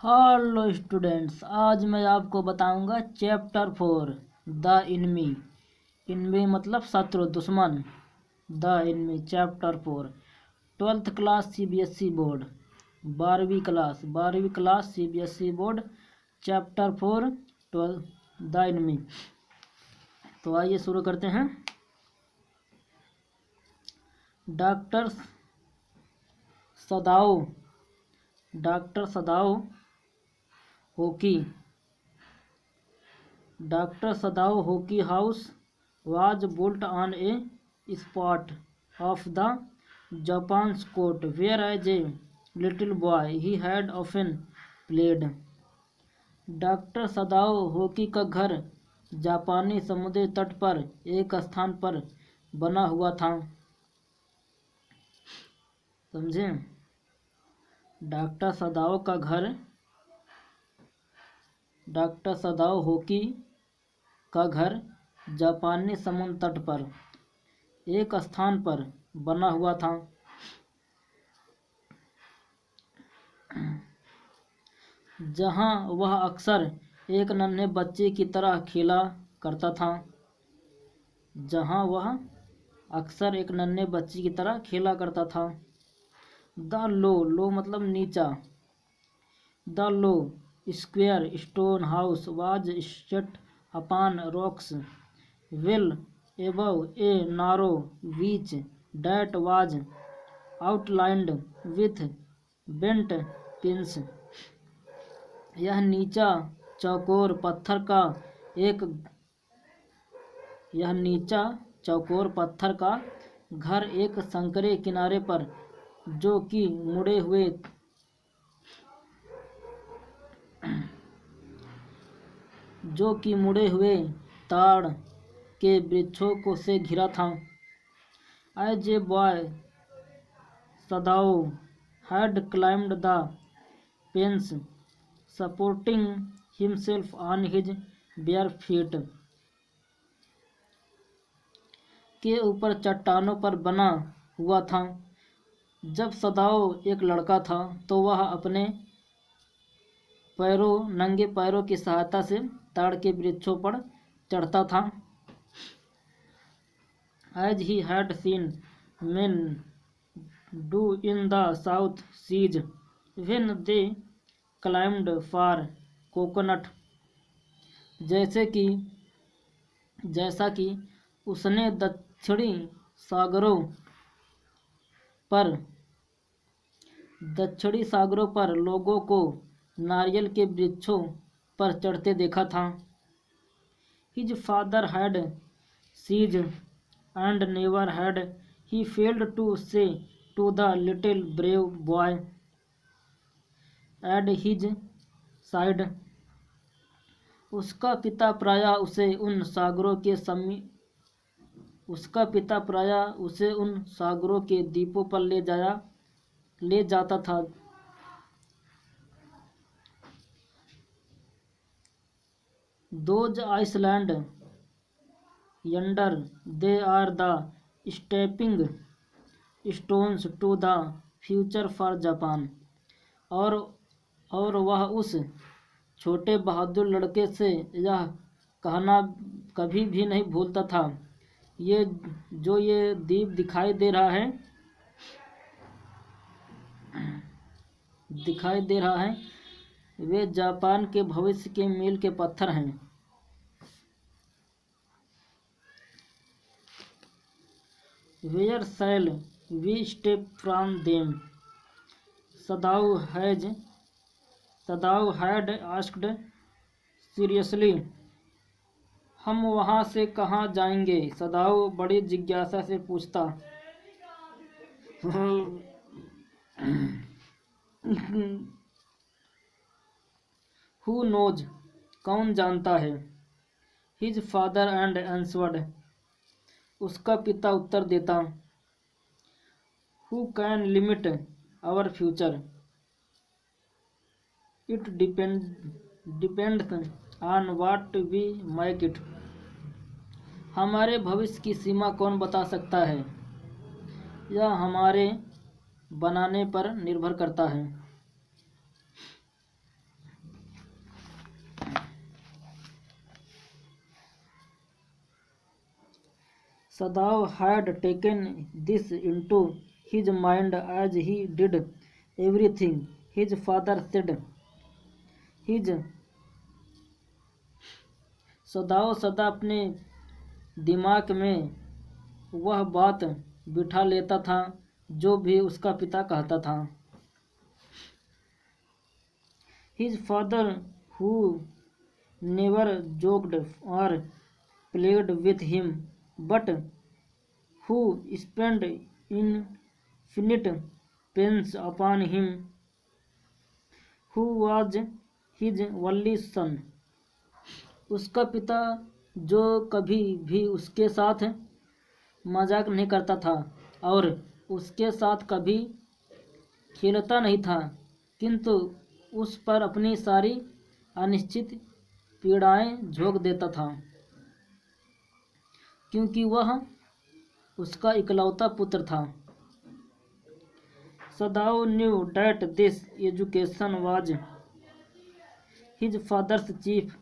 Hello students, आज मैं आपको बताऊंगा चैप्टर 4 द इनमी। इनमी मतलब शत्रु, दुश्मन। The enemy chapter 4 12th class CBSE board, 12वीं class CBSE board chapter 4 12 the enemy. तो आइए शुरू करते हैं। Doctor Sadao Hoki house was built on a spot of the Japan's coast where as a little boy he had often played. Doctor Sadao Hoki का घर जापानी समुद्री तट पर एक स्थान पर बना हुआ था। समझे? डॉक्टर सदाओ होकी का घर जापानी समुद्र तट पर एक स्थान पर बना हुआ था जहां वह अक्सर एक नन्हे बच्चे की तरह खेला करता था। द लो मतलब नीचा। The low square stone house was set upon rocks well above a narrow beach that was outlined with bent pins. यह नीचा चौकोर पत्थर का घर एक संकरे किनारे पर जो कि मुड़े हुए ताड़ के वृक्षों को से घिरा था। As a boy Sadao had climbed the fence supporting himself on his bare feet. के ऊपर चट्टानों पर बना हुआ था। जब सदाओ एक लड़का था तो वह अपने नंगे पैरों की सहायता से ताड़ के वृक्षों पर चढ़ता था। As he had seen men do in the South Seas when they climbed for coconut. जैसा कि उसने दक्षिणी सागरों पर लोगों को नारियल के वृक्षों पर चढ़ते देखा था। His father had seized and never had he failed to say to the little brave boy at his side. उसका पिता प्रायः उसे उन सागरों के द्वीपों पर ले जाता था। Those islands yonder, they are the stepping stones to the future for Japan. और वह उस छोटे बहादुर लड़के से यह कहना कभी भी नहीं भूलता था, ये द्वीप दिखाई दे रहा है वे जापान के भविष्य के मील के पत्थर हैं। Where shall we step from them? Sadao had asked seriously. हम वहाँ से कहाँ जाएंगे? सदाओ बड़ी जिज्ञासा से पूछता। Who knows? कौन जानता है? His father and answered. उसका पिता उत्तर देता। Who can limit our future? It depends on what we make it. हमारे भविष्य की सीमा कौन बता सकता है? यह हमारे बनाने पर निर्भर करता है। Sadao had taken this into his mind as he did everything his father said. His सदाओ सदा अपने दिमाग में वह बात बिठा लेता था जो भी उसका पिता कहता था. His father, who never joked or played with him, but who spent infinite pains upon him, who was his only son. उसका पिता जो कभी भी उसके साथ मजाक नहीं करता था और उसके साथ कभी खेलता नहीं था, किंतु उस पर अपनी सारी अनिश्चित पीड़ाएं झोंक देता था, क्योंकि वह उसका इकलौता पुत्र था. Sadao knew that this education was his father's chief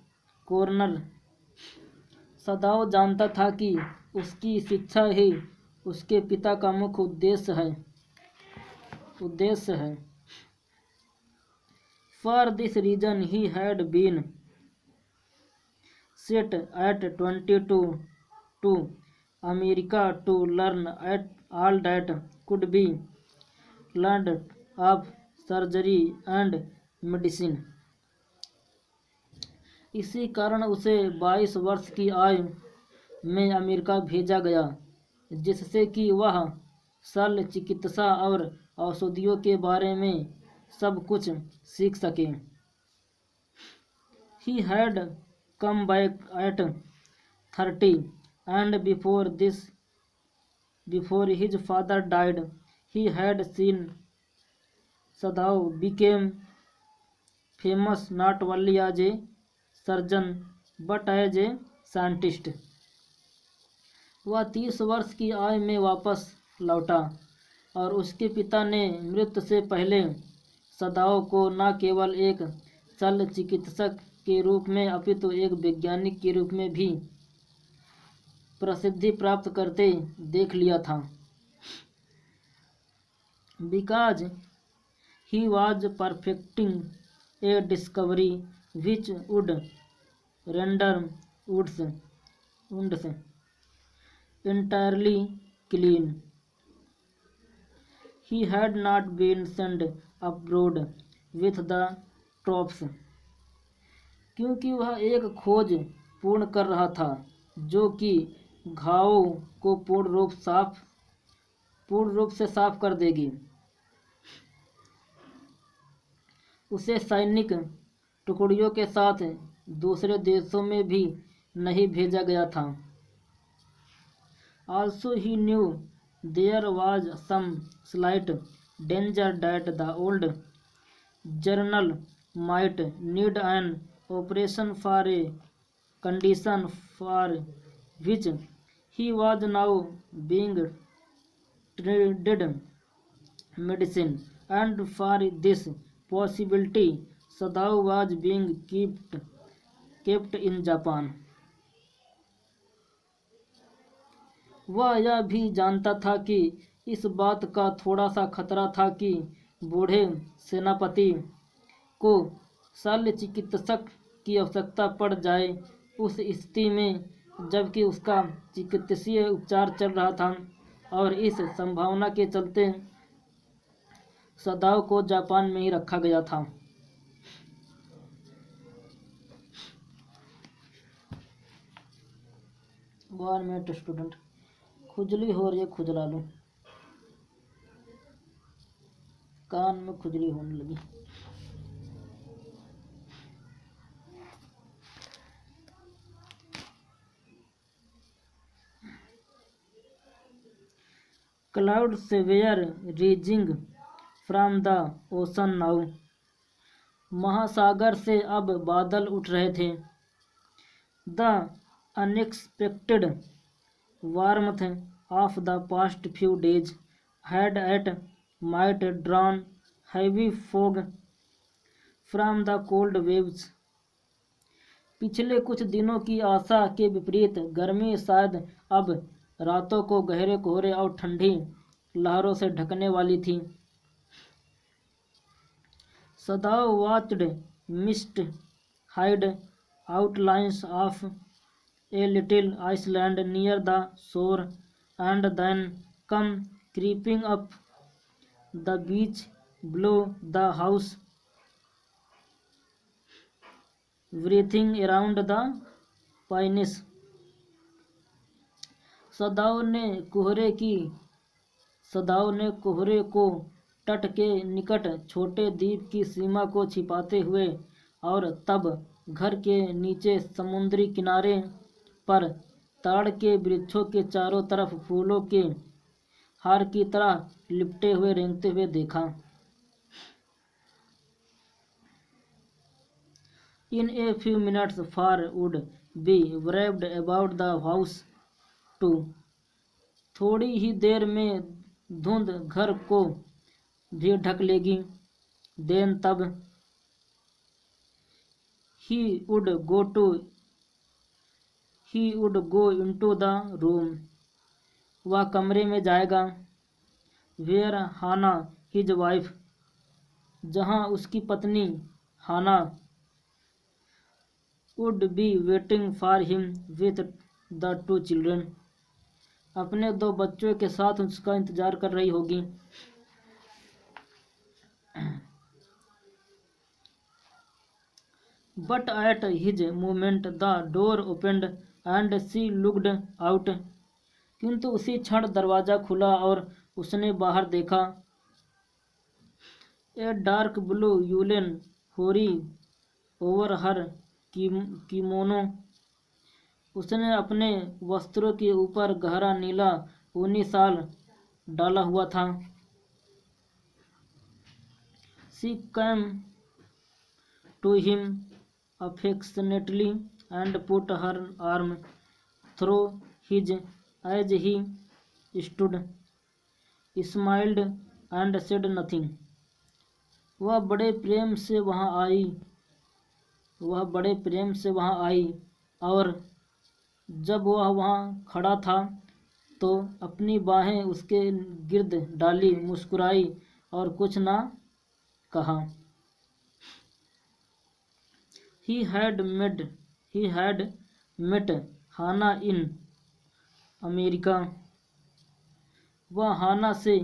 concern. सदाओ जानता था कि उसकी शिक्षा ही उसके पिता का मुख्य उद्देश्य है. For this reason he had been sent at 22 to America to learn all that could be learned of surgery and medicine. इसी कारण उसे 22 वर्ष की आयु में अमेरिका भेजा गया, जिससे कि वह शल्य चिकित्सा और औषधियों के बारे में सब कुछ सीख सके. He had come back at 30, and before his father died, he had seen Sadao became famous not only as a surgeon but as a scientist. वह 30 वर्ष की आयु में वापस लौटा और उसके पिता ने मृत्यु से पहले सदाओ को न केवल एक शल्य चिकित्सक के रूप में अपितु एक वैज्ञानिक के रूप में भी प्रसिद्धि प्राप्त करते देख लिया था. Because he was perfecting A discovery which would render wounds entirely clean. He had not been sent abroad with the troops, क्योंकि वह एक खोज पूर्ण कर रहा था जो कि घावों को पूर्ण रूप से साफ कर देगी. उसे सैनिक टुकड़ियों के साथ दूसरे देशों में भी नहीं भेजा गया था. Also he knew there was some slight danger that the old journal might need an operation for a condition for which he was now being treated medicine, and for this possibility Sadao was being kept in Japan. वह यह भी जानता था कि इस बात का थोड़ा सा खतरा था कि बूढ़े सेनापति को शल्य चिकित्सक की आवश्यकता पड़ जाए उस स्थिति में जबकि उसका चिकित्सीय उपचार चल रहा था, और इस संभावना के चलते सदाओ को जापान में ही रखा गया था. Government student. खुजली हो रही है, खुजला लो. कान में खुजली होने लगी. Clouds were rising from the ocean now. महासागर से अब बादल उठ रहे थे. The unexpected warmth of the past few days had at night drawn heavy fog from the cold waves. पिछले कुछ दिनों की आशा के विपरीत गर्मी शायद अब रातों को गहरे कोहरे और ठंडी लहरों से ढकने वाली थी। सदाव watched mist hide outlines of a little island near the shore and then come creeping up the beach below the house, wreathing around the pines. सदाव ने कोहरे को तट के निकट छोटे द्वीप की सीमा को छिपाते हुए और तब घर के नीचे समुद्री किनारे पर ताड़ के वृक्षों के चारों तरफ फूलों के हार की तरह लिपटे हुए रेंगते हुए देखा। In a few minutes fire would be wrapped about the house too. थोड़ी ही देर में धुंध घर को भी ढक लेगी। Then तब he would go into the room. वह कमरे में जाएगा। Where Hannah his wife, जहाँ उसकी पत्नी हाना would be waiting for him with the 2 children. अपने 2 बच्चों के साथ उसका इंतजार कर रही होगी। But at his movement the door opened and she looked out. किंतु उसी क्षण दरवाजा खुला और उसने बाहर देखा। A dark blue woolen होरी over her kimono. उसने अपने वस्त्रों के ऊपर गहरा नीला ऊनी शाल डाला हुआ था। She came to him affectionately and put her arm through his as he stood, smiled and said nothing. वह बड़े प्रेम से वहाँ आई और जब वह वहाँ खड़ा था तो अपनी बाहें उसके गिर्द डाली, मुस्कुराई और कुछ ना कहा। He had met Hannah in America. वह हाना से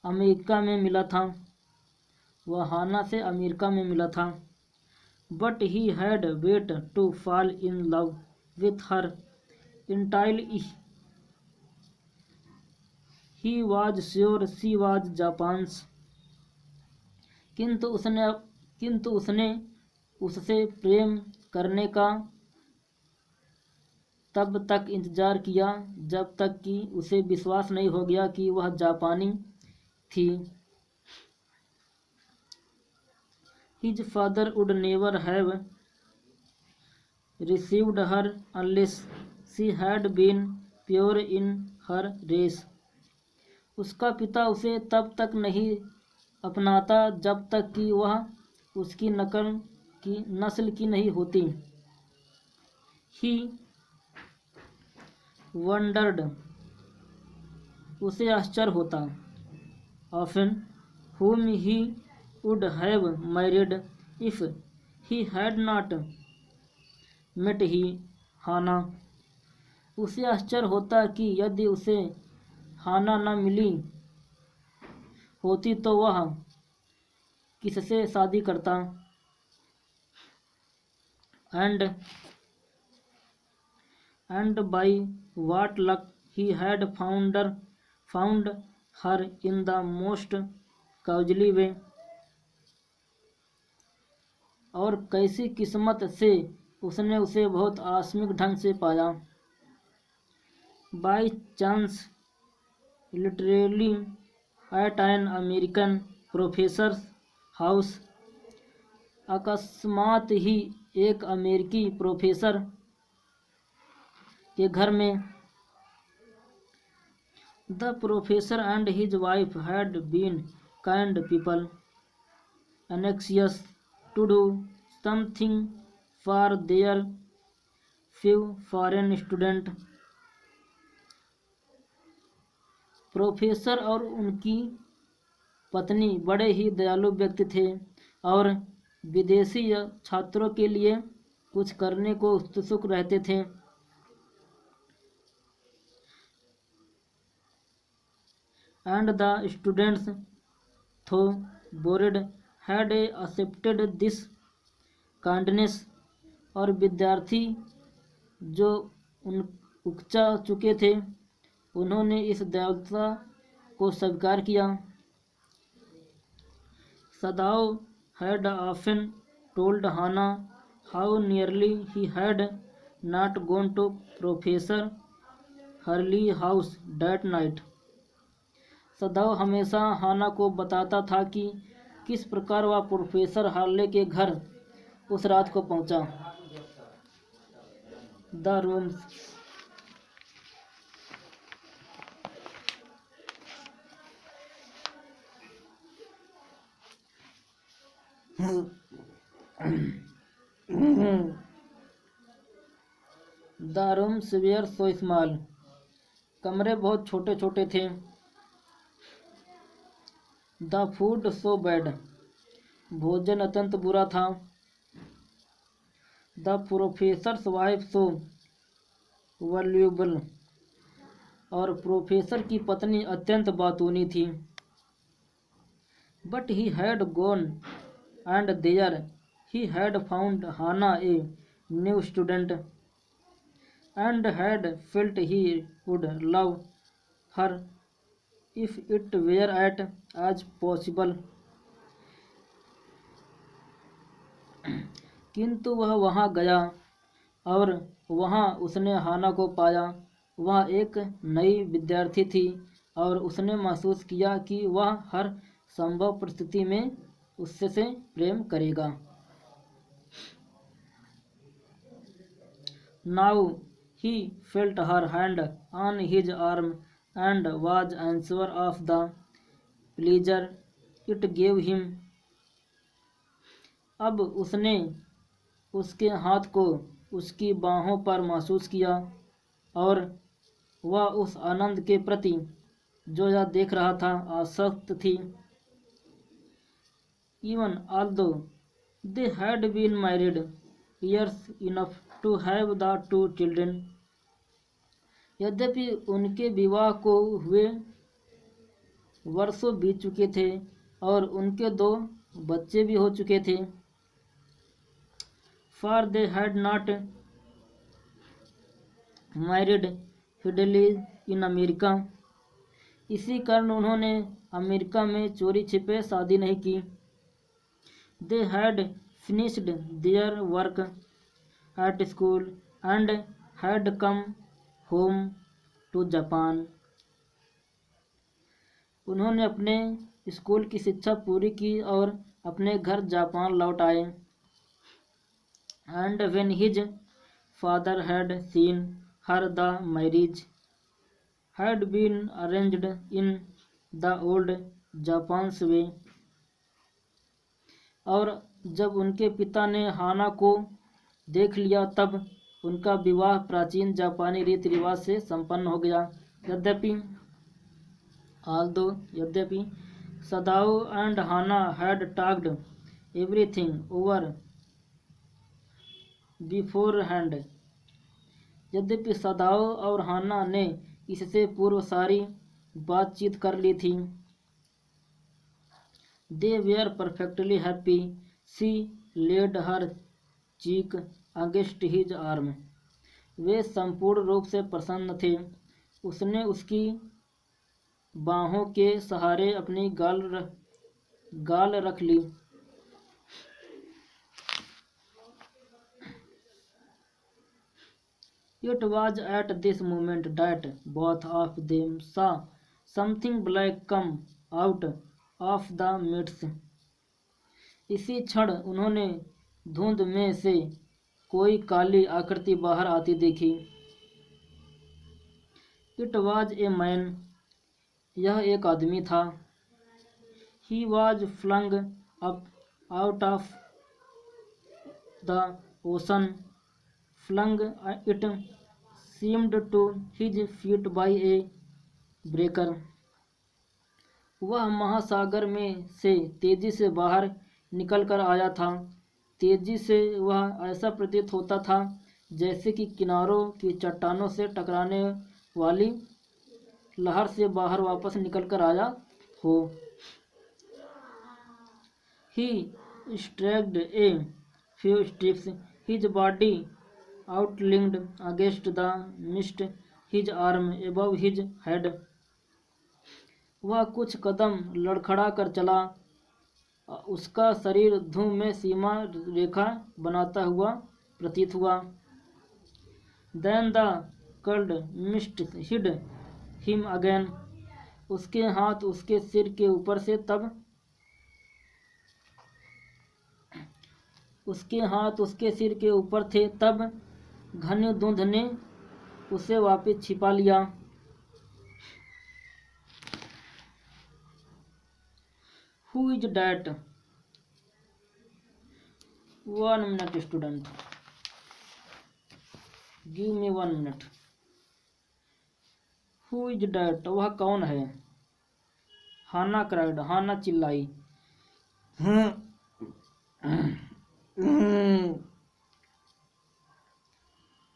अमेरिका में मिला था। But he had waited to fall in love with her entirely. He was sure she was Japan's. किंतु उसने उससे प्रेम करने का तब तक इंतजार किया जब तक कि उसे विश्वास नहीं हो गया कि वह जापानी थी। His father would never have received her unless she had been pure in her race. उसका पिता उसे तब तक नहीं अपनाता जब तक कि वह उसकी नस्ल की नहीं होती। He wondered, उसे आश्चर्य होता, often whom he would have married if he had not met Hannah. उसे आश्चर्य होता कि यदि उसे हाना न मिली होती तो वह किससे शादी करता। And by what luck he had found her in the most casually way. और कैसी किस्मत से उसने उसे बहुत आकस्मिक ढंग से पाया। By chance, literally at an American professor's house. अकस्मात ही एक अमेरिकी प्रोफेसर के घर में। The professor and his wife had been kind people, anxious to do something for their few foreign students. Professor और उनकी पत्नी बड़े ही दयालु व्यक्ति थे और विदेशी छात्रों के लिए कुछ करने को उत्सुक रहते थे। And the students, though bored, had accepted this kindness। और विद्यार्थी जो उकचा चुके थे उन्होंने इस दयालुता को स्वीकार किया। Sadao had often told Hannah how nearly he had not gone to Professor Hurley's house that night। सदाव हमेशा हाना को बताता था कि किस प्रकार वह प्रोफेसर हार्ले के घर उस रात को पहुंचा। The rooms the rooms were so small. कमरे बहुत छोटे छोटे थे। The food so bad. भोजन अत्यंत बुरा था। The professor's wife so voluble. और प्रोफेसर की पत्नी अत्यंत बातूनी थी। But he had gone and there he had found Hana a new student and had felt he would love her if it were at as possible. किंतु वह वहाँ गया और वहाँ उसने हाना को पाया। वह एक नई विद्यार्थी थी और उसने महसूस किया कि वह हर संभव परिस्थिति में उससे प्रेम करेगा। Now he felt her hand on his arm and was answer of the pleasure it gave him। अब उसने उसके हाथ को उसकी बाहों पर महसूस किया और वह उस आनंद के प्रति जो यह देख रहा था आसक्त थी। Even although they had been married years enough to have the two children। यद्यपि उनके विवाह को हुए वर्षों बीत चुके थे और उनके 2 बच्चे भी हो चुके थे। For they had not married hastily in America. इसी कारण उन्होंने अमेरिका में चोरी छिपे शादी नहीं की। They had finished their work at school and had come home to Japan. उन्होंने अपने स्कूल की शिक्षा पूरी की और अपने घर जापान लौट आए। And when his father had seen her the marriage had been arranged in the old Japanese way. और जब उनके पिता ने हाना को देख लिया तब उनका विवाह प्राचीन जापानी रीति रिवाज से संपन्न हो गया। यद्यपि Sadao and Hana had talked everything over beforehand. यद्यपि सदाओ और हाना ने इससे पूर्व सारी बातचीत कर ली थी। They were perfectly happy. She laid her cheek against his arm. वे संपूर्ण रूप से प्रसन्न थे। उसने उसकी बाहों के सहारे अपनी गाल रख ली। It was at this moment that both of them saw something black come out of the midst। इसी क्षण उन्होंने धुंध में से कोई काली आकृति बाहर आती देखी। It was a man. यह एक आदमी था। He was flung up out of the ocean. Flung it seemed to his feet by a breaker. वह महासागर में से तेजी से बाहर निकल कर आया था। तेजी से वह ऐसा प्रतीत होता था जैसे कि किनारों की चट्टानों से टकराने वाली लहर से बाहर वापस निकल कर आया हो। He staggered a few steps, his body outlined against the mist, his arm above his head. वह कुछ कदम लड़खड़ा कर चला, उसका शरीर धूम में सीमा रेखा बनाता हुआ प्रतीत हुआ। Then the cold mist hid him again. उसके हाथ उसके सिर के ऊपर से तब उसके हाथ उसके सिर के ऊपर थे, तब घनी धुंध ने उसे वापस छिपा लिया। Who is that? 1 minute student. Give me 1 minute. Who is that? वह कौन है? हाना क्राइड, हाना चिल्लाई।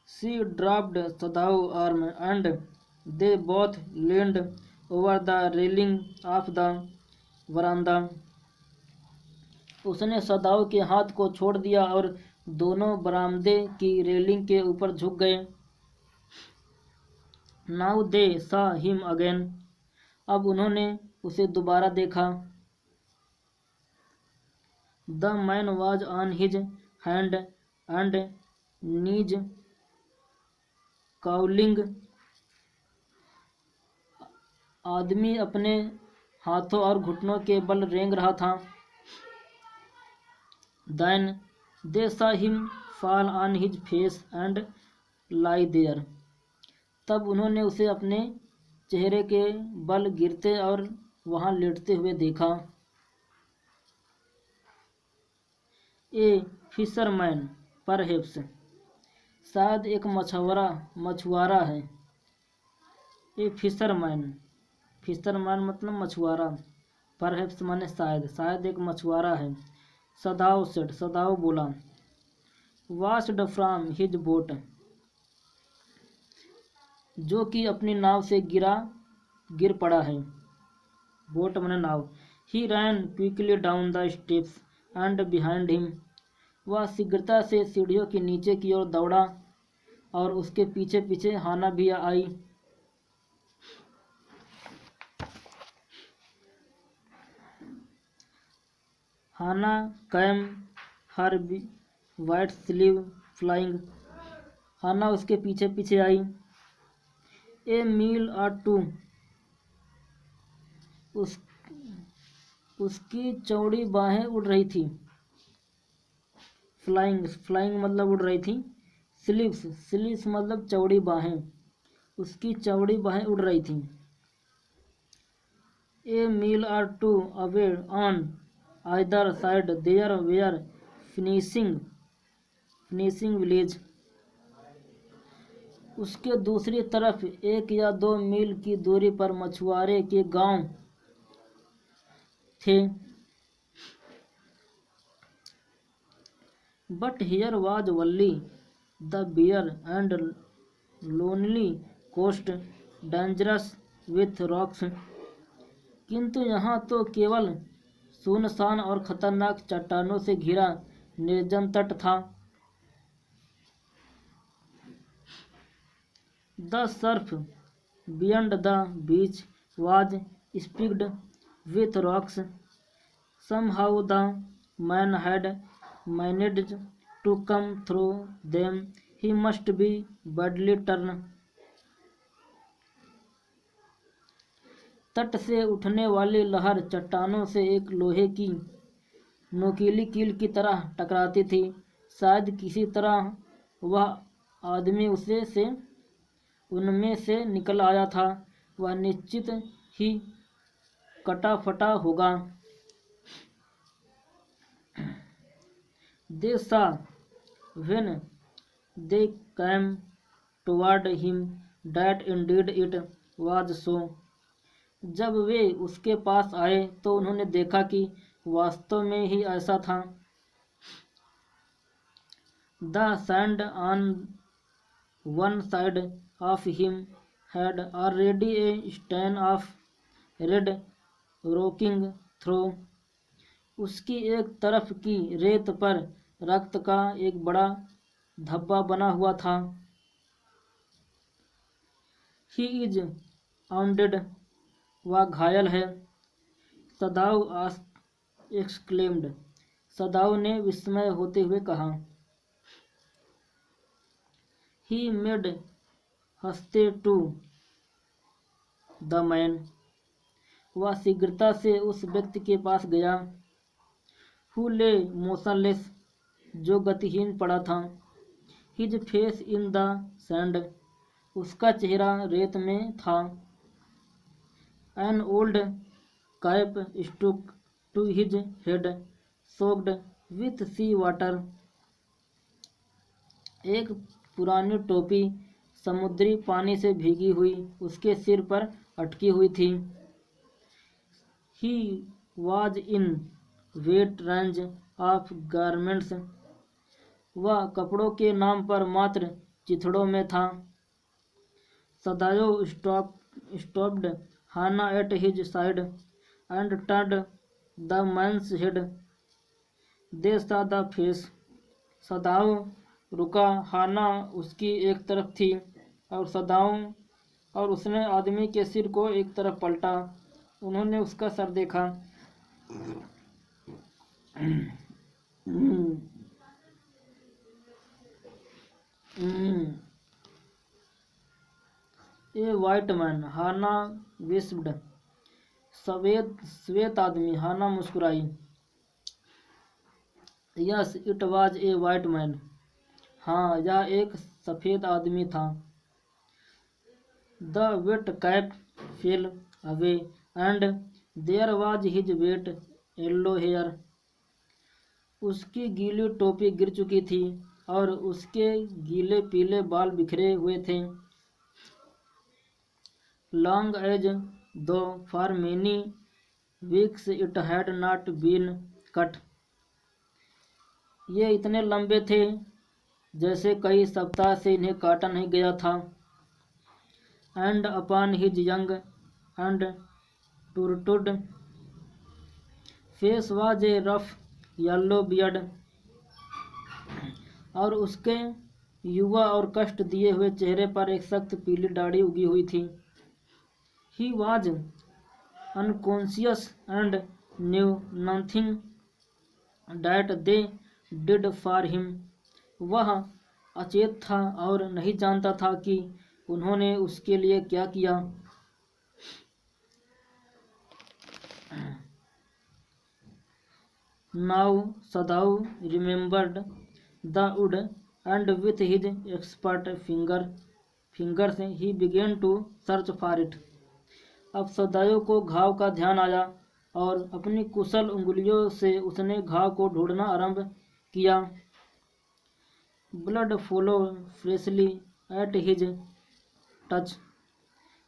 She dropped Sadhu's arm and they both leaned over the railing of the veranda. उसने सदाऊ के हाथ को छोड़ दिया और दोनों बरामदे की रेलिंग के ऊपर झुक गए। Now they saw him again. अब उन्होंने उसे दोबारा देखा। The man was on his hand and knees, cowling. आदमी अपने हाथों और घुटनों के बल रेंग रहा था। Then they saw him fall on his face and lie there. तब उन्होंने उसे अपने चेहरे के बल गिरते और वहां लेटते हुए देखा। ए फिशरमैन परहैप्स, शायद एक मछुआरा है। ए फिशरमैन, फिशरमैन मतलब मछुआरा, परहैप्स माने शायद एक मछुआरा है। सदाऊ सेड, सदाऊ बोला। वास्ड फ्रॉम हिज बोट, जो कि अपनी नाव से गिर पड़ा है। बोट माने नाव। He ran quickly down the steps and behind him, वह शीघ्रता से सीढ़ियों के नीचे की ओर दौड़ा और उसके पीछे पीछे हाना भी आई। हाना कैम हर वाइट स्लीव फ्लाइंग, हाना उसके पीछे पीछे आई। ए मील और टू, उसकी चौड़ी बाहें उड़ रही थी। फ्लाइंग मतलब उड़ रही थी। स्लीव्स मतलब चौड़ी बाहें, उसकी चौड़ी बाहें उड़ रही थी। A mile or two away on either side there were finishing village. उसके दूसरी तरफ 1 या 2 मील की दूरी पर मछुआरे के गांव थे। But here was only the bare and lonely coast, dangerous with rocks. किंतु यहाँ तो केवल सुनसान और खतरनाक चट्टानों से घिरा निर्जन तट था। The surf beyond the beach was spiked with rocks. Somehow the man had managed to come through them, he must be badly torn. तट से उठने वाली लहर चट्टानों से एक लोहे की नोकीली कील की तरह टकराती थी। शायद किसी तरह वह आदमी उनमें से निकल आया था। वह निश्चित ही कटा फटा होगा। They saw when they came toward him that indeed it was so. जब वे उसके पास आए तो उन्होंने देखा कि वास्तव में ही ऐसा था। The sand on one side of him had already a stain of red rocking through. उसकी एक तरफ की रेत पर रक्त का एक बड़ा धब्बा बना हुआ था। ही इज आउंडेड, वह घायल है। सदाऊ एक्सक्लेम्ड, सदाऊ ने विस्मय होते हुए कहा। ही मेड हस्ते टू द मैन, वह शीघ्रता से उस व्यक्ति के पास गया। हु ले मोशनलेस, जो गतिहीन पड़ा था। His face in the sand, उसका चेहरा रेत में था। An old cap stuck to his head soaked with sea water, एक पुरानी टोपी समुद्री पानी से भीगी हुई उसके सिर पर अटकी हुई थी। He was in wet rags of garments, वह कपड़ों के नाम पर मात्र चिथड़ों में था। Sadao stopped Hana at his side and turned the man's head, they saw the face. सदाओ रुका, हाना उसकी एक तरफ थी और सदाओ और उसने आदमी के सिर को एक तरफ पलटा। उन्होंने उसका सर देखा। ए वाइट मैन, हाना विस्प्ड, श्वेत आदमी, हाना मुस्कुराई। Yes it was a white man, हाँ यह एक सफ़ेद आदमी था। The wet cap fell away and there was his wet yellow hair, उसकी गीली टोपी गिर चुकी थी और उसके गीले पीले बाल बिखरे हुए थे। Long as though for many weeks it had not been cut, ये इतने लंबे थे जैसे कई सप्ताह से इन्हें काटा नहीं गया था। And upon his young and tortured face was a rough yellow beard, और उसके युवा और कष्ट दिए हुए चेहरे पर एक सख्त पीली दाढ़ी उगी हुई थी। He was unconscious and knew nothing that they did for him, वह अचेत था और नहीं जानता था कि उन्होंने उसके लिए क्या किया। Now Sadao remembered the wood and with his expert fingers he began to search for it, अब सदाऊ को घाव का ध्यान आया और अपनी कुशल उंगलियों से उसने घाव को ढूंढना आरंभ किया। Blood followed freshly at his touch,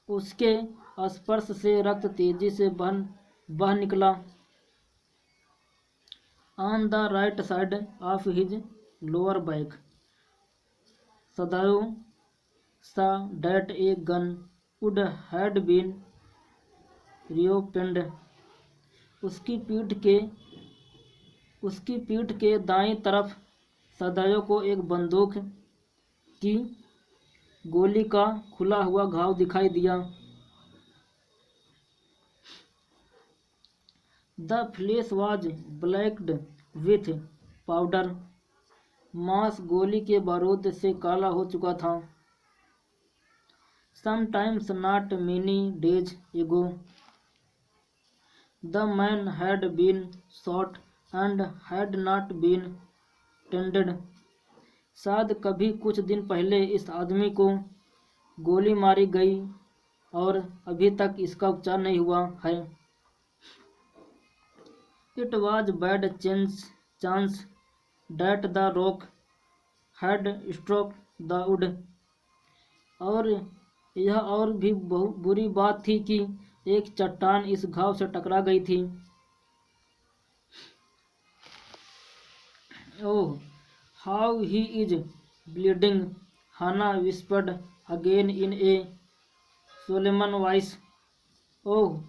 उसके स्पर्श से रक्त तेजी से बह निकला। On the right side of his lower back, Sadao saw that a gun wound had been reopened, उसकी पीठ के दाईं तरफ सदायो को एक बंदूक की गोली का खुला हुआ घाव दिखाई दिया। The flesh was blacked with powder, मांस गोली के बारूद से काला हो चुका था। Sometimes not many days ago the man had been shot and had not been tended, शायद कभी कुछ दिन पहले इस आदमी को गोली मारी गई और अभी तक इसका उपचार नहीं हुआ है। It was bad chance that the rock had stroke the wood, और यह और भी बुरी बात थी कि एक चट्टान इस घाव से टकरा गई थी। Oh, how he is bleeding, Hana whispered again in a solemn voice. Oh,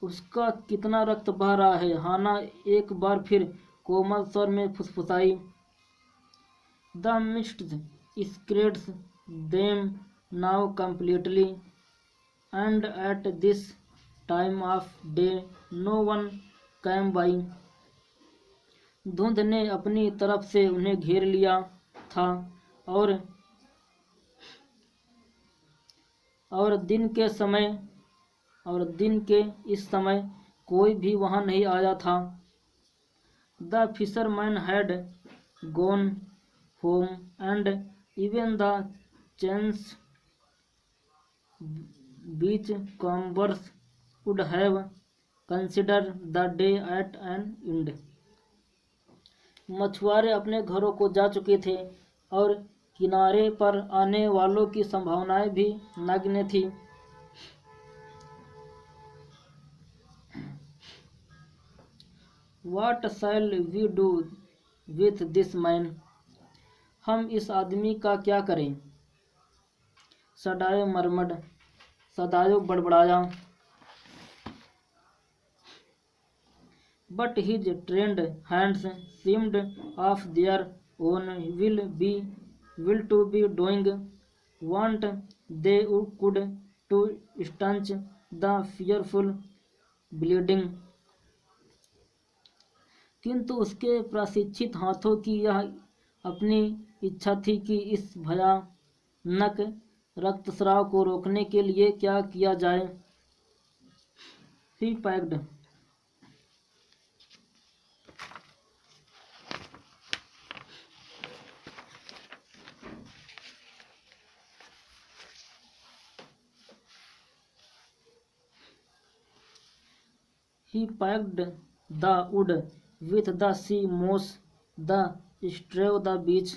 उसका कितना रक्त बह रहा है, हाना एक बार फिर कोमल स्वर में फुसफुसाई। The mist shrouds them now completely, and at this time of day no one came by। धुंध ने अपनी तरफ से उन्हें घेर लिया था और दिन के इस समय कोई भी वहां नहीं आया था। The fisherman had gone home and even the चेंस beach combers would have considered the day at an end। मछुआरे अपने घरों को जा चुके थे और किनारे पर आने वालों की संभावनाएं भी नगण्य थी। What shall we do with this man? हम इस आदमी का क्या करें? सदायो मरमड, सदायो बड़बड़ाया। But his trained hands seemed of their own will to be doing what they could to stanch the fearful bleeding। किंतु उसके प्रशिक्षित हाथों की यह अपनी इच्छा थी कि इस भयानक रक्तस्राव को रोकने के लिए क्या किया जाए। He packed the wood with the sea moss, the straw, the beach।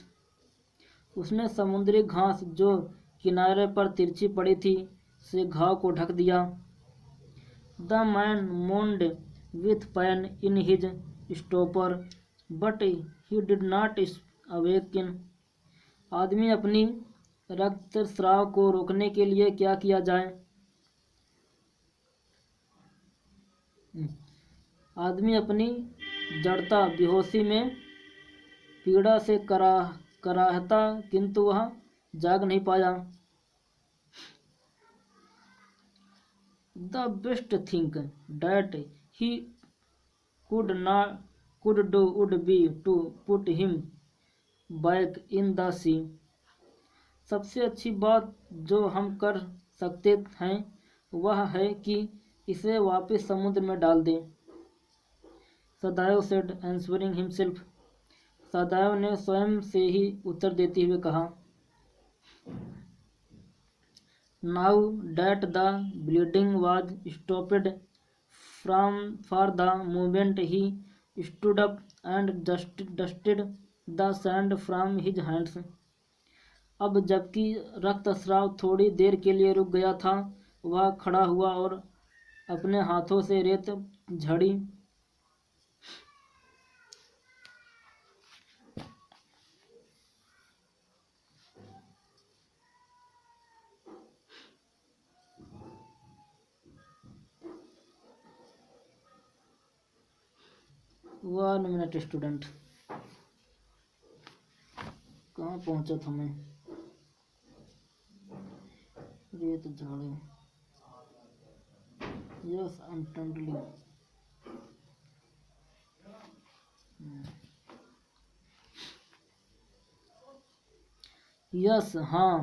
उसने समुद्री घास जो किनारे पर तिरछी पड़ी थी से घाव को ढक दिया। The man moaned with pain in his stupor, but he did not awaken। आदमी अपनी रक्तस्राव को रोकने के लिए क्या किया जाए। आदमी अपनी जड़ता बेहोशी में पीड़ा से कराहता, किंतु वह जाग नहीं पाया। The best thing that he could do would be to put him back in the sea। सबसे अच्छी बात जो हम कर सकते हैं वह है कि इसे वापस समुद्र में डाल दें। सदायो सेड answering himself। सदायो ने स्वयं से ही उत्तर देते हुए कहा। Now that the bleeding was stopped for the moment, he stood up and dusted the sand from his hands। अब जबकि रक्तस्राव थोड़ी देर के लिए रुक गया था, वह खड़ा हुआ और अपने हाथों से रेत झड़ी। वन मिनट स्टूडेंट, कहाँ पहुंचा था मैं। रेत झाड़े, यस अनटंडली। यस हाँ,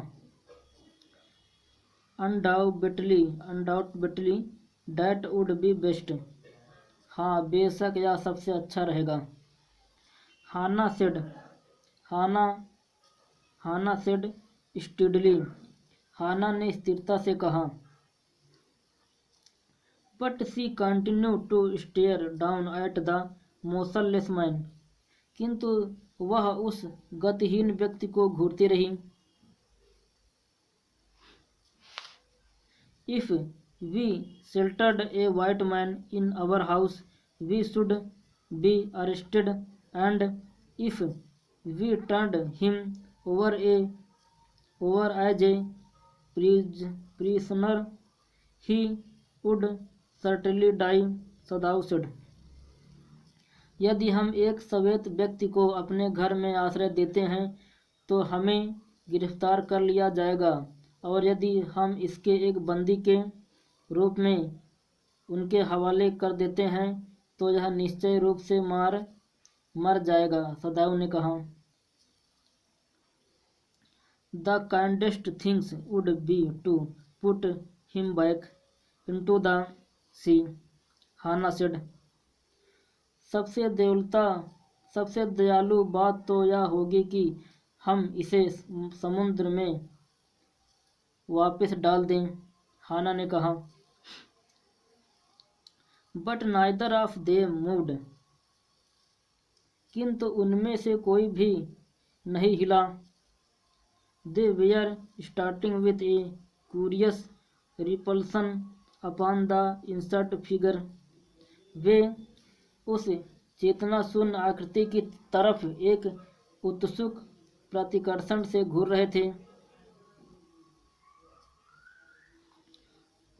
undoubtedly that would be best. हाँ बेशक यह सबसे अच्छा रहेगा। हाना सेड स्टीडली। हाना ने स्थिरता से कहा। But she continue to stare down at the motionless man. किंतु वह उस गतिहीन व्यक्ति को घूरती रही। If We sheltered a white man in our house. We should be arrested, and if we turned him over a over as a prisoner, he would certainly die, सदाव said. यदि हम एक श्वेत व्यक्ति को अपने घर में आश्रय देते हैं तो हमें गिरफ्तार कर लिया जाएगा, और यदि हम इसके एक बंदी के रूप में उनके हवाले कर देते हैं तो यह निश्चय रूप से मर जाएगा, सदाव ने कहा. The kindest things would be to put him back into the sea, Hana said. सबसे दयालु बात तो यह होगी कि हम इसे समुद्र में वापस डाल दें, हाना ने कहा. But neither of them moved, किंतु उनमें से कोई भी नहीं हिला. They were starting with a curious repulsion upon the inert figure. वे उस चेतना शून्य आकृति की तरफ एक उत्सुक प्रतिकर्षण से घूर रहे थे.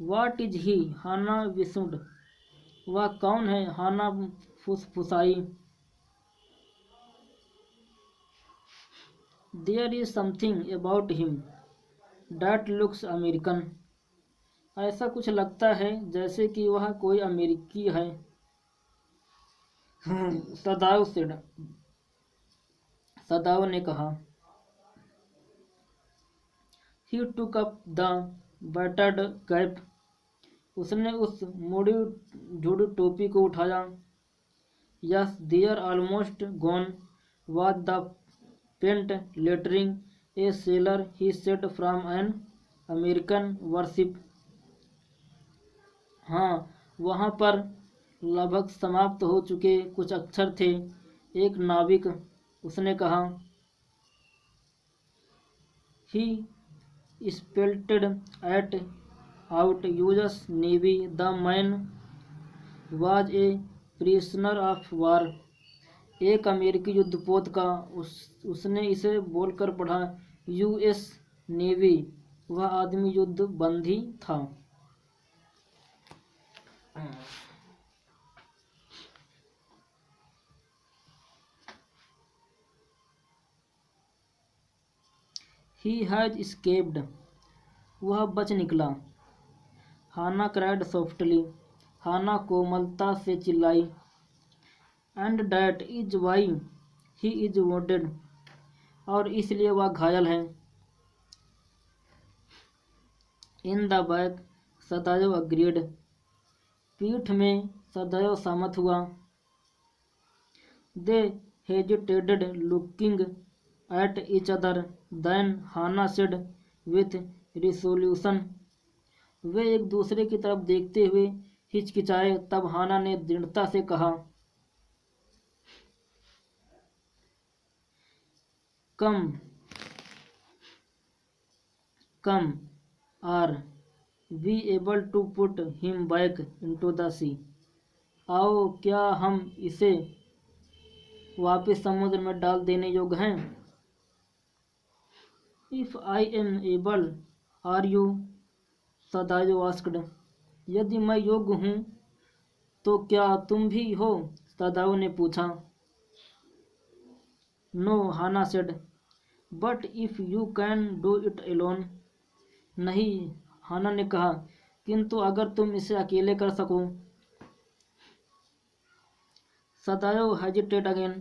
What is he, Hana whispered. वह कौन है, हाना फुसफुसाई. There is something about him that looks American. ऐसा कुछ लगता है जैसे कि वह कोई अमेरिकी है, सदाव ने कहा. He took up the battered cap. उसने उस मुड़ी जुड़ी टोपी को उठाया. Yes, there almost gone was the paint lettering a sailor he said from an American warship. हाँ, वहाँ पर लगभग समाप्त हो चुके कुछ अक्षर थे, एक नाविक, उसने कहा. He spelled it out US Navy. The man was a prisoner of war. एक अमेरिकी युद्धपोत का. उसने इसे बोलकर पढ़ा. US Navy. वह आदमी युद्ध बंदी था. He has escaped. वह बच निकला. हाना cried softly. हाना कोमलता से चिल्लाई. And that is why he is wounded. और इसलिए वह घायल है. In the back, सदैव agreed. पीठ में सदैव सहमत हुआ. They hesitated, looking at each other. Then Hannah said with resolution. वे एक दूसरे की तरफ देखते हुए हिचकिचाए. तब हाना ने दृढ़ता से कहा, come are we able to put him back into the sea. आओ, क्या हम इसे वापस समुद्र में डाल देने योग्य हैं. If I am able are you, Sadao asked. यदि मैं योग्य हूँ तो क्या तुम भी हो, सदाओ ने पूछा. No, Hana said. But if you can do it alone. नहीं, हाना ने कहा, किंतु अगर तुम इसे अकेले कर सको. सदायो हेजिटेट अगेन.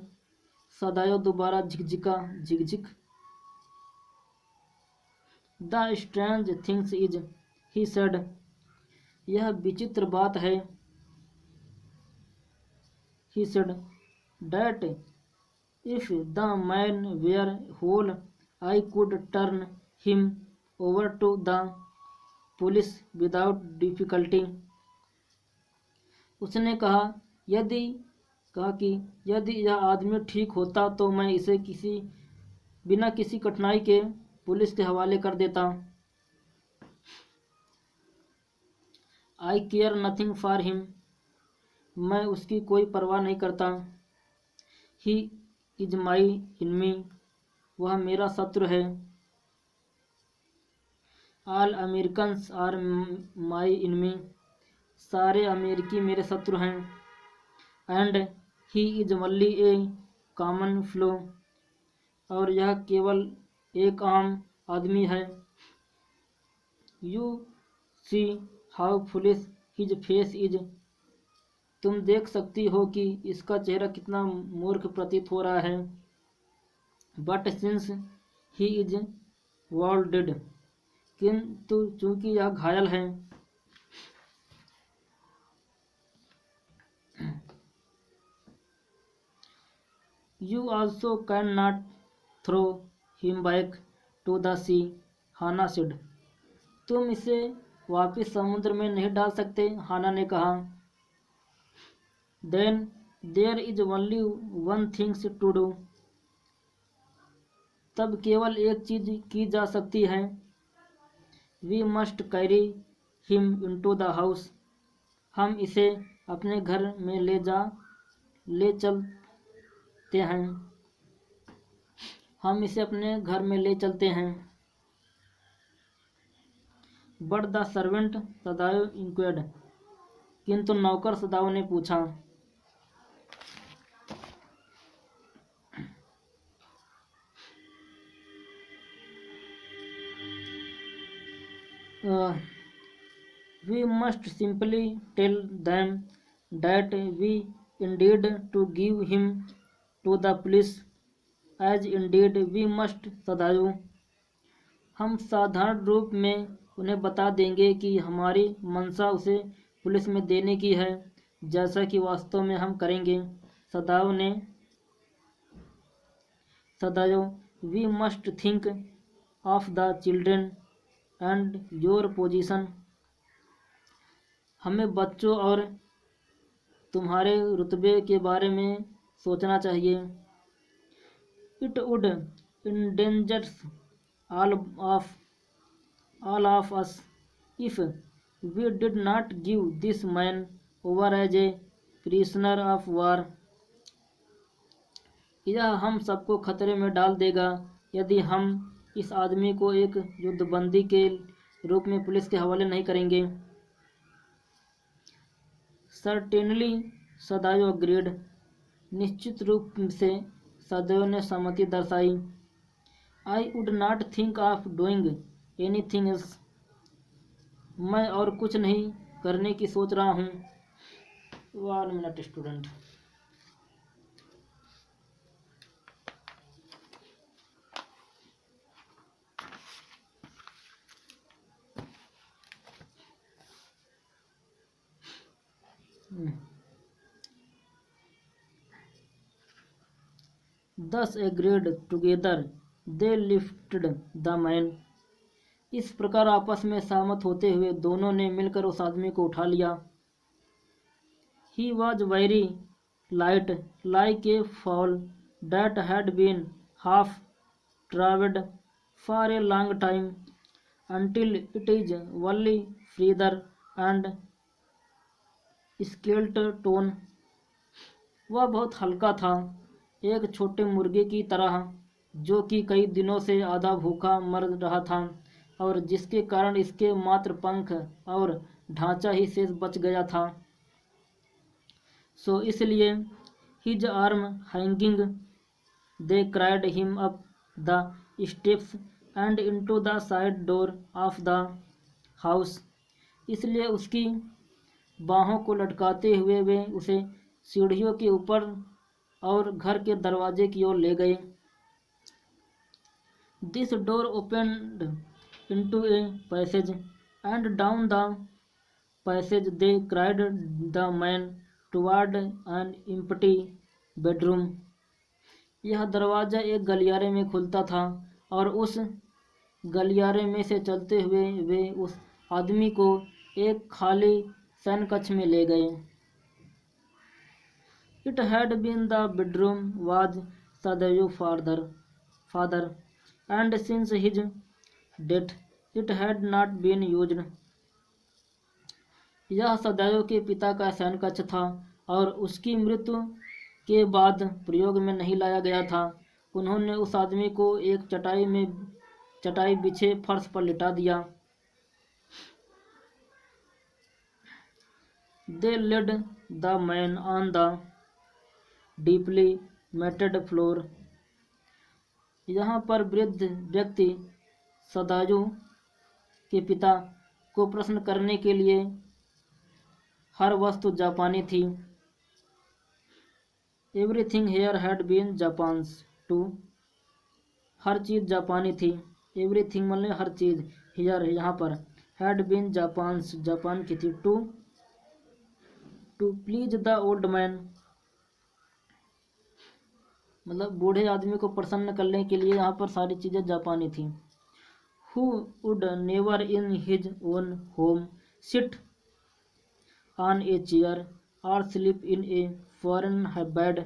सदायो दोबारा झिकझिक. The strange things is, he said. यह विचित्र बात है, he said, that if the man were whole I could turn him over to the police without difficulty. उसने कहा कि यदि यह आदमी ठीक होता तो मैं इसे बिना किसी कठिनाई के पुलिस के हवाले कर देता. आई केयर नथिंग फॉर हिम, मैं उसकी कोई परवाह नहीं करता। ही इज माई इनमी, वह मेरा शत्रु है। All Americans are my enemy, सारे अमेरिकी मेरे शत्रु हैं। And he is only a common fellow, और यह केवल एक आम आदमी है। You see how foolish his face is, तुम देख सकती हो कि इसका चेहरा कितना मूर्ख प्रतीत हो रहा है। But since he is wounded, किंतु चूंकि यह घायल है। You also can not throw him back to the sea, Hana said, तुम इसे वापिस समुद्र में नहीं डाल सकते, हाना ने कहा। Then there is only one things to do, तब केवल एक चीज की जा सकती है। We must carry him into the house, हम इसे अपने घर में ले चलते हैं। हम इसे अपने घर में ले चलते हैं। बट द सर्वेंट सदायो इंक्वायर्ड, किंतु नौकर सदाओ ने पूछा। We must simply tell them that we indeed to give him to the police, as indeed we must सदायो, हम साधारण रूप में उन्हें बता देंगे कि हमारी मंशा उसे पुलिस में देने की है, जैसा कि वास्तव में हम करेंगे। Sadao we must think of the children and your position, हमें बच्चों और तुम्हारे रुतबे के बारे में सोचना चाहिए। It would endangers all of us if we did not give this man over as a prisoner of war, यह हम सबको खतरे में डाल देगा यदि हम इस आदमी को एक युद्धबंदी के रूप में पुलिस के हवाले नहीं करेंगे। सर्टेनली सदायो अग्रीड, निश्चित रूप से सदैव ने सहमति दर्शाई। I would not think of doing anything else, मैं और कुछ नहीं करने की सोच रहा हूँ। 1 minute student. Thus agreed together they lifted the man, इस प्रकार आपस में सहमत होते हुए दोनों ने मिलकर उस आदमी को उठा लिया। He was very light, like a fowl that had been half travelled for a long time, until it is only feather and skeleton, वह बहुत हल्का था, एक छोटे मुर्गे की तरह जो कि कई दिनों से आधा भूखा मर रहा था और जिसके कारण इसके मात्र पंख और ढांचा ही शेष बच गया था। सो इसलिए his arm hanging they cried him up the steps and into the side door of the house, इसलिए उसकी बाहों को लटकाते हुए वे उसे सीढ़ियों के ऊपर और घर के दरवाजे की ओर ले गए। This door opened into a passage and down the passage they cried the man toward an empty bedroom, यह दरवाज़ा एक गलियारे में खुलता था और उस गलियारे में से चलते हुए वे उस आदमी को एक खाली शयन कक्ष में ले गए। It had been the bedroom was Sadayo's father, and since his death it had not been used. यह सदैव के पिता का शयन कक्ष था और उसकी मृत्यु के बाद प्रयोग में नहीं लाया गया था। उन्होंने उस आदमी को एक चटाई बिछे फर्श पर लिटा दिया। They laid the man on the deeply matted floor. यहाँ पर वृद्ध व्यक्ति सदाजू के पिता को प्रश्न करने के लिए हर वस्तु जापानी थी। Everything here had been Japan's too. हर चीज़ जापानी थी। Everything मतलब हर चीज़, here यहाँ पर, had been Japan's जापान की थी। To please the old man मतलब बूढ़े आदमी को प्रसन्न करने के लिए यहाँ पर सारी चीज़ें जापानी थी। Who would never in his own home sit on a chair or sleep in a foreign bed,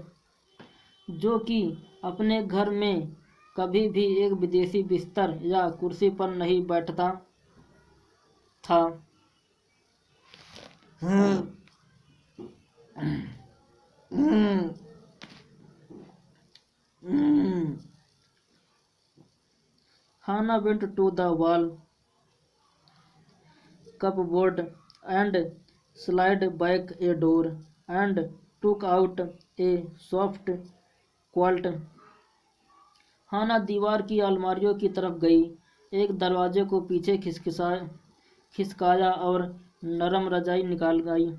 जो कि अपने घर में कभी भी एक विदेशी बिस्तर या कुर्सी पर नहीं बैठता था। Hannah went to the wall cupboard and slid back a door and took out a soft quilt. हाना दीवार की अलमारियों की तरफ गई, एक दरवाजे को पीछे खिसकाया और नरम रजाई निकाल गई।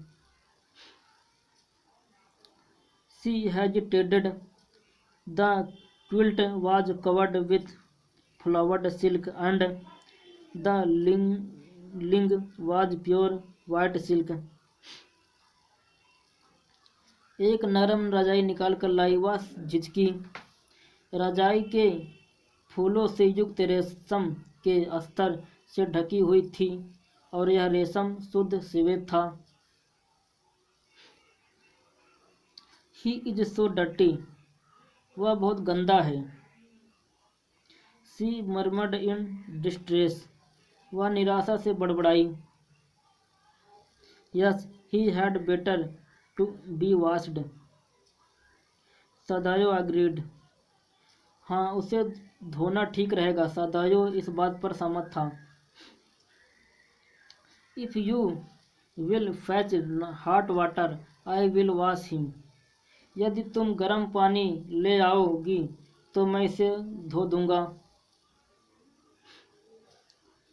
She hesitated. The quilt was covered with flowered silk and the lining was pure white silk. एक नरम रजाई निकाल कर लाई। वह झिझकी। रजाई के फूलों से युक्त रेशम के अस्तर से ढकी हुई थी और यह रेशम शुद्ध श्वेत था। He is so dirty. वह बहुत गंदा है। She murmured in distress. वह निराशा से बड़बड़ाई। Yes, he had better to be washed. सदायो agreed. हाँ, उसे धोना ठीक रहेगा। सदायो इस बात पर सहमत था। If you will fetch hot water, I will wash him. यदि तुम गर्म पानी ले आओगी तो मैं इसे धो दूंगा।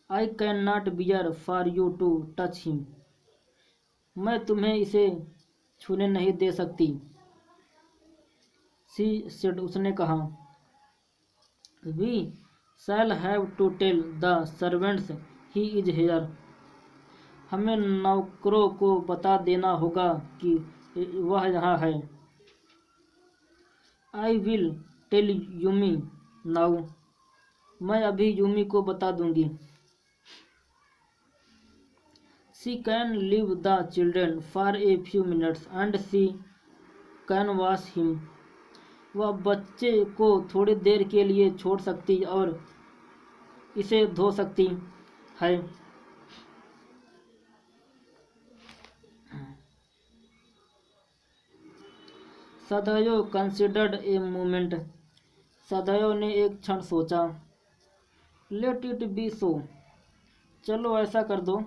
I cannot bear for you to touch him. मैं तुम्हें इसे छूने नहीं दे सकती। She said. उसने कहा। We shall have to tell the servants he is here. हमें नौकरों को बता देना होगा कि वह यहाँ है। I will tell Yumi now. मैं अभी यूमी को बता दूंगी। She can leave the children for a few minutes and she can wash him. वह बच्चे को थोड़ी देर के लिए छोड़ सकती और इसे धो सकती है। सदायो कंसिडर्ड ए मोमेंट. सदायो ने एक क्षण सोचा. Let it be so. चलो ऐसा कर दो.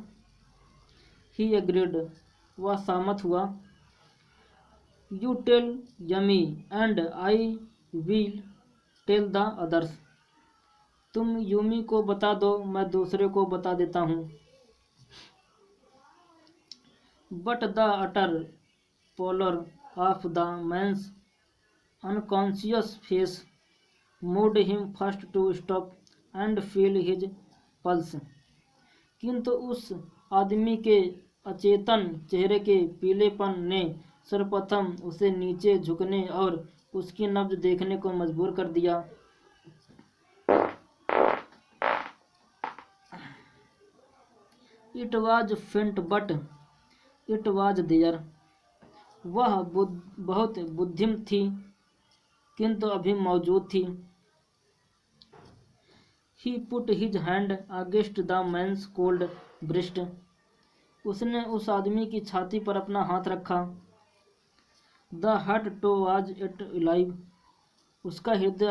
He agreed. वह सहमत हुआ. You tell Yumi and I will tell the others. तुम यूमी को बता दो, मैं दूसरे को बता देता हूँ. But the utter pallor of the man's unconscious face moved him first to stop and feel his pulse. किंतु उस आदमी के अचेतन चेहरे के पीलेपन ने सर्वप्रथम उसे नीचे झुकने और उसकी नब्ज देखने को मजबूर कर दिया. It was faint but it was there. वह बहुत बुद्धिम थी किंतु अभी मौजूद थी. He put his hand against the man's cold breast. उसने उस आदमी की छाती पर अपना हाथ रखा। The heart too was it alive. उसका हृदय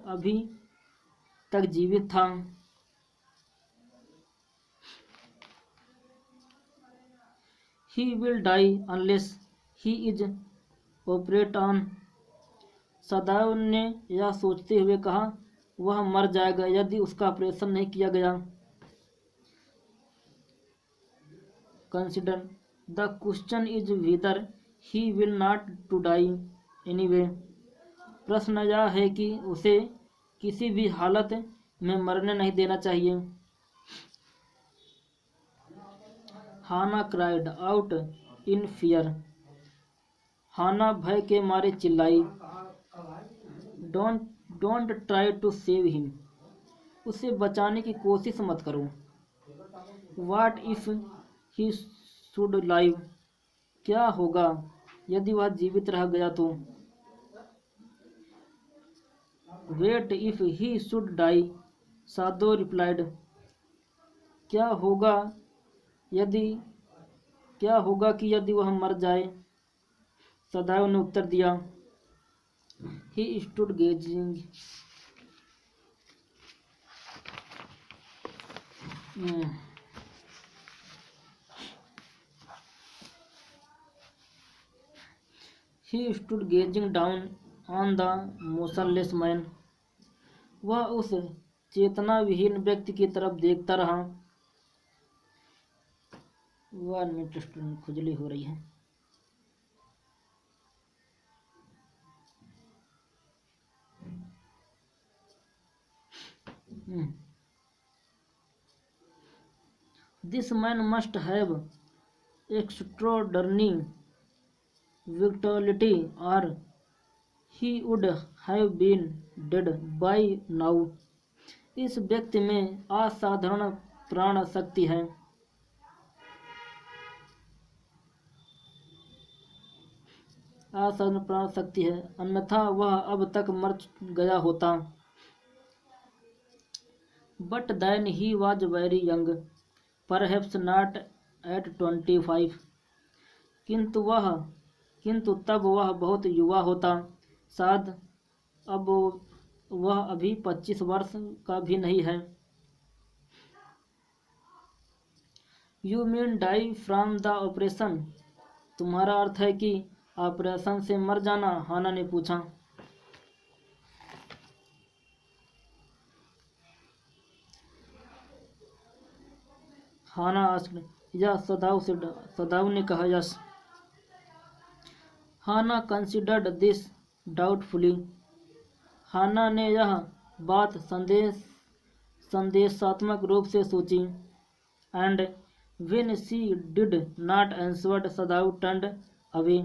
अभी तक जीवित था। He will die unless he is operate on. Sadao ने यह सोचते हुए कहा, वह मर जाएगा यदि उसका ऑपरेशन नहीं किया गया। Consider the question is whether he will not to die anyway. प्रश्न यह है कि उसे किसी भी हालत में मरने नहीं देना चाहिए। Hana cried out in fear. Hana भय के मारे चिल्लाई। Don't try to save him. उसे बचाने की कोशिश मत करो। What if he should live. क्या होगा यदि वह जीवित रह गया तो। What if he should die. Sadao replied. क्या होगा कि यदि वह मर जाए। सदैव ने उत्तर दिया। He stood gazing. He stood gazing down on the motionless man. वह उस चेतना विहीन व्यक्ति की तरफ देखता रहा। 1 मिनट खुजली हो रही है। This man must have extraordinary vitality or he would have been dead by now. इस व्यक्ति में असाधारण प्राण शक्ति है। अन्यथा वह अब तक मर गया होता। But then he was very young, perhaps not at 25. किंतु तब वह बहुत युवा होता, शायद अब वह अभी 25 वर्ष का भी नहीं है। You mean die from the operation? तुम्हारा अर्थ है कि ऑपरेशन से मर जाना? हाना ने पूछा। Hana asked. या सदाव ने कहा। Yes. Hana considered this doubtfully. Hana ने यह बात संदेशात्मक रूप से सोची। And when she did not answer Sadao turned away.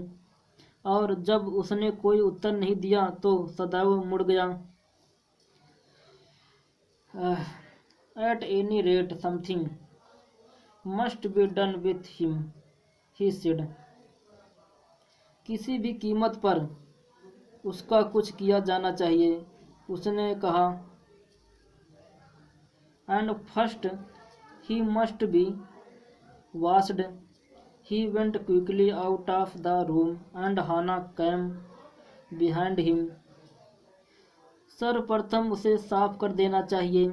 और जब उसने कोई उत्तर नहीं दिया तो सदाव मुड़ गया। At any rate something must be done with him, he said. किसी भी कीमत पर उसका कुछ किया जाना चाहिए, उसने कहा। And first he must be washed. He went quickly out of the room and Hana came behind him. सर्वप्रथम उसे साफ कर देना चाहिए।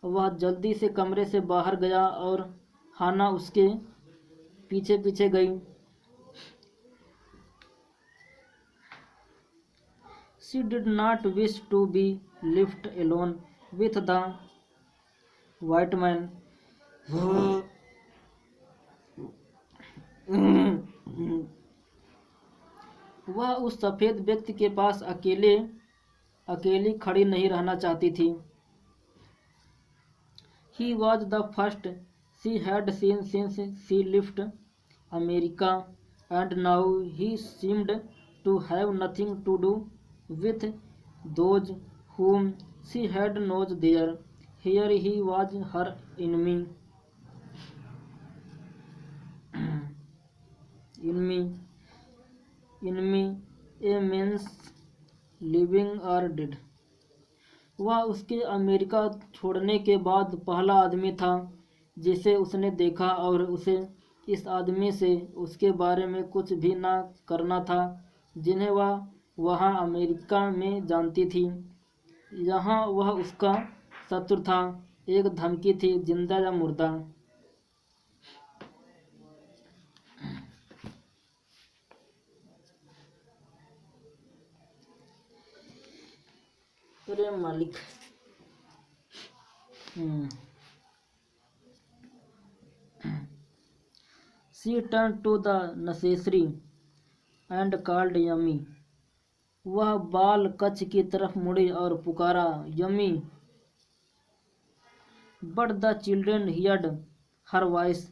वह जल्दी से कमरे से बाहर गया और हाना उसके पीछे पीछे गई। She did not wish to be left alone with the white man. वह उस सफेद व्यक्ति के पास अकेली खड़ी नहीं रहना चाहती थी। He was the first she had seen since she left America, and now he seemed to have nothing to do with those whom she had known there. Here he was her enemy. enemy a means living or dead. वह उसके America छोड़ने के बाद पहला आदमी था जिसे उसने देखा, और उसे इस आदमी से उसके बारे में कुछ भी ना करना था जिन्हें वह वहाँ अमेरिका में जानती थी। यहाँ वह उसका शत्रु था, एक धमकी थी, जिंदा या मुर्दा। अरे मालिक। She turned to the necessary and called yummy. वह बाल कक्ष की तरफ मुड़ी और पुकारा, yummy. But the children heard her voice,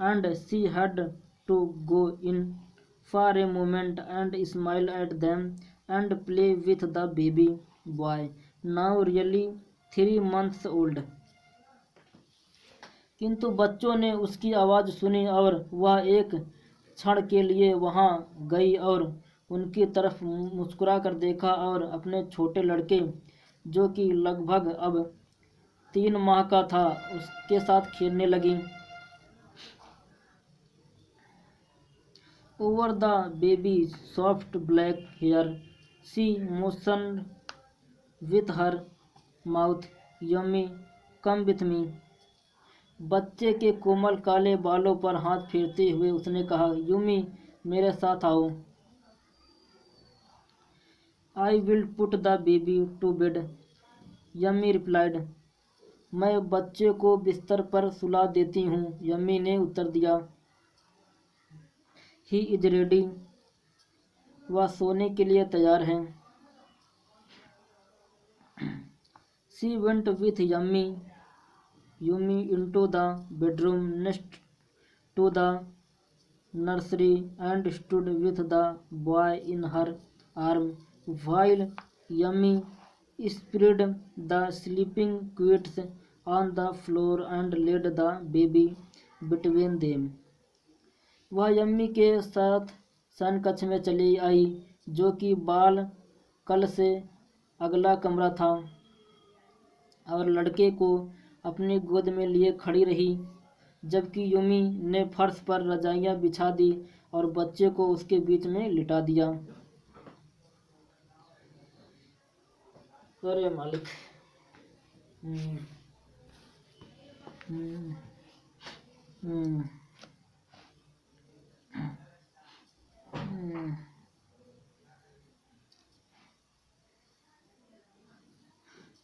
and she had to go in for a moment and smile at them and play with the baby boy, now really 3 months old. किंतु बच्चों ने उसकी आवाज़ सुनी और वह एक क्षण के लिए वहां गई और उनकी तरफ मुस्कुरा कर देखा और अपने छोटे लड़के, जो कि लगभग अब 3 माह का था, उसके साथ खेलने लगी। Over the baby soft black hair she motioned with her mouth, yummy come with me. बच्चे के कोमल काले बालों पर हाथ फेरते हुए उसने कहा, युमी मेरे साथ आओ। I will put the baby to bed, Yumi replied. मैं बच्चे को बिस्तर पर सुला देती हूँ, यम्मी ने उत्तर दिया। ही इज रेडी, वह सोने के लिए तैयार है। She went with yummy Yumi into the bedroom next to the nursery and stood with the boy in her arm while Yummy spread the sleeping quilts on the floor and laid the baby between them. वह yummy के साथ सन कक्ष में चली आई, जो कि बाल कल से अगला कमरा था, और लड़के को अपनी गोद में लिए खड़ी रही, जबकि युमी ने फर्श पर रजाइयां बिछा दी और बच्चे को उसके बीच में लिटा दिया। अरे मालिक।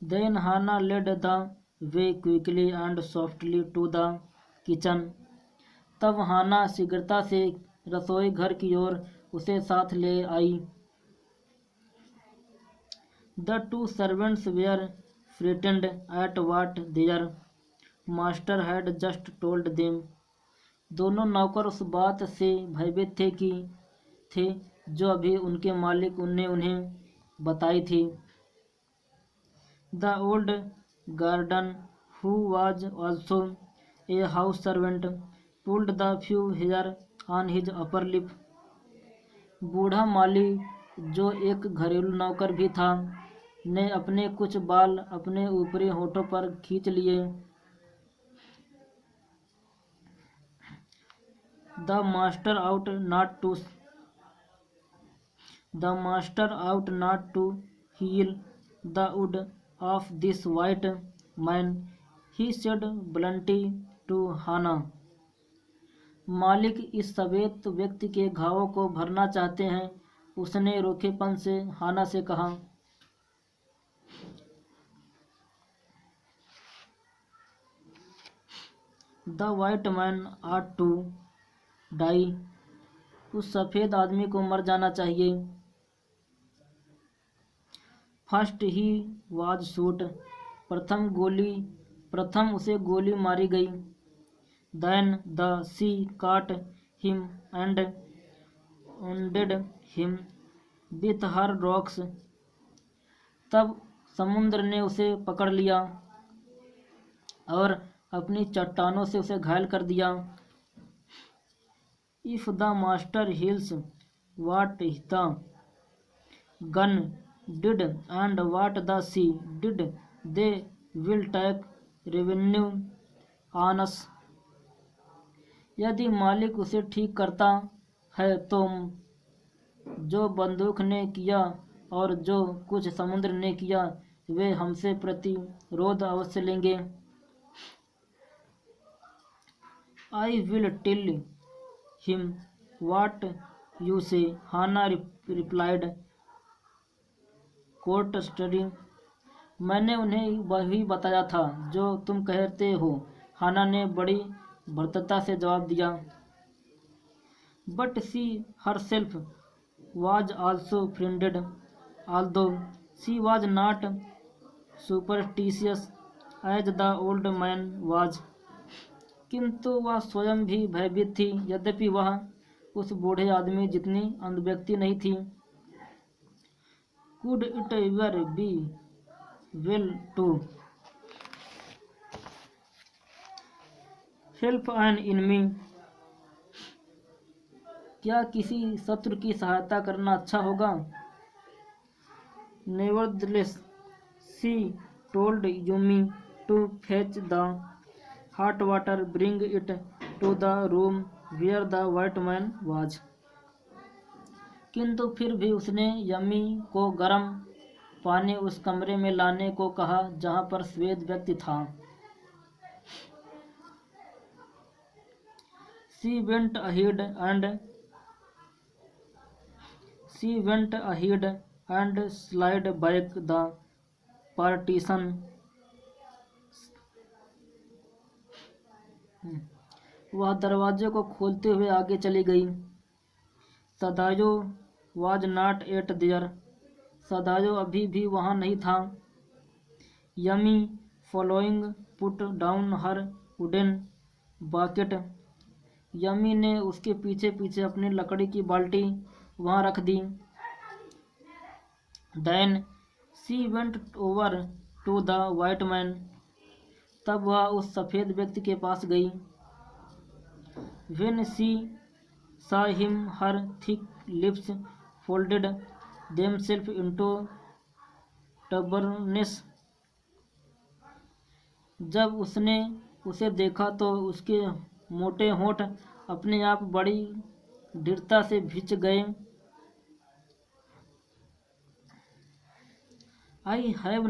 Then Hannah led the way quickly and softly to the kitchen. तब हाना शीघ्रता से रसोई घर की ओर उसे साथ ले आई। The two servants were frightened at what their master had just told them. दोनों नौकर उस बात से भयभीत थे जो अभी उनके मालिक ने उन्हें बताई थी। The old guardian, who was also a house servant, pulled the few hair on his upper lip. बूढ़ा माली, जो एक घरेलू नौकर भी था, ने अपने कुछ बाल अपने ऊपरी होठों पर खींच लिए। The master out not to heal the wound of this white man, he said bluntly to Hannah. मालिक इस सफेद व्यक्ति के घावों को भरना चाहते हैं, उसने रोखेपन से हाना से कहा। The white man ought to die. उस सफेद आदमी को मर जाना चाहिए। फर्स्ट ही वाज शूट, प्रथम उसे गोली मारी गई। Then the sea caught him and wounded him with her rocks. तब समुद्र ने उसे पकड़ लिया और अपनी चट्टानों से उसे घायल कर दिया। If the master heals, what the gun did and what the sea did, they will take revenue on us. यदि मालिक उसे ठीक करता है तो जो बंदूक ने किया और जो कुछ समुद्र ने किया, वे हमसे प्रतिरोध अवश्य लेंगे। I will tell him what you say, Hana replied court study. मैंने उन्हें वही बताया था जो तुम कहते हो, हाना ने बड़ी भद्रता से जवाब दिया। But she herself was also friended, although she was not superstitious as the old man was. किंतु वह स्वयं भी भयभीत थी, यद्यपि वह उस बूढ़े आदमी जितनी अंधव्यक्ति नहीं थी। Could it ever be well to help an enemy? क्या किसी शत्रु की सहायता करना अच्छा होगा? Nevertheless, she told Yumi to fetch the hot water, bring it to the room where the white man was. किंतु फिर भी उसने यमी को गर्म पानी उस कमरे में लाने को कहा जहां पर श्वेत व्यक्ति था। She went ahead and slid back the partition. वह दरवाजे को खोलते हुए आगे चली गई। सदायो was not yet there. सदायो अभी भी वहाँ नहीं था। Yummy following put down her wooden bucket. Yummy ने उसके पीछे पीछे अपनी लकड़ी की बाल्टी वहाँ रख दी। Then she went over to the white man. तब वह उस सफ़ेद व्यक्ति के पास गई। When she saw him, her thick lips folded themselves into stubbornness. जब उसने उसे देखा तो उसके मोटे होंठ अपने आप बड़ी दृढ़ता से भींच गए। I have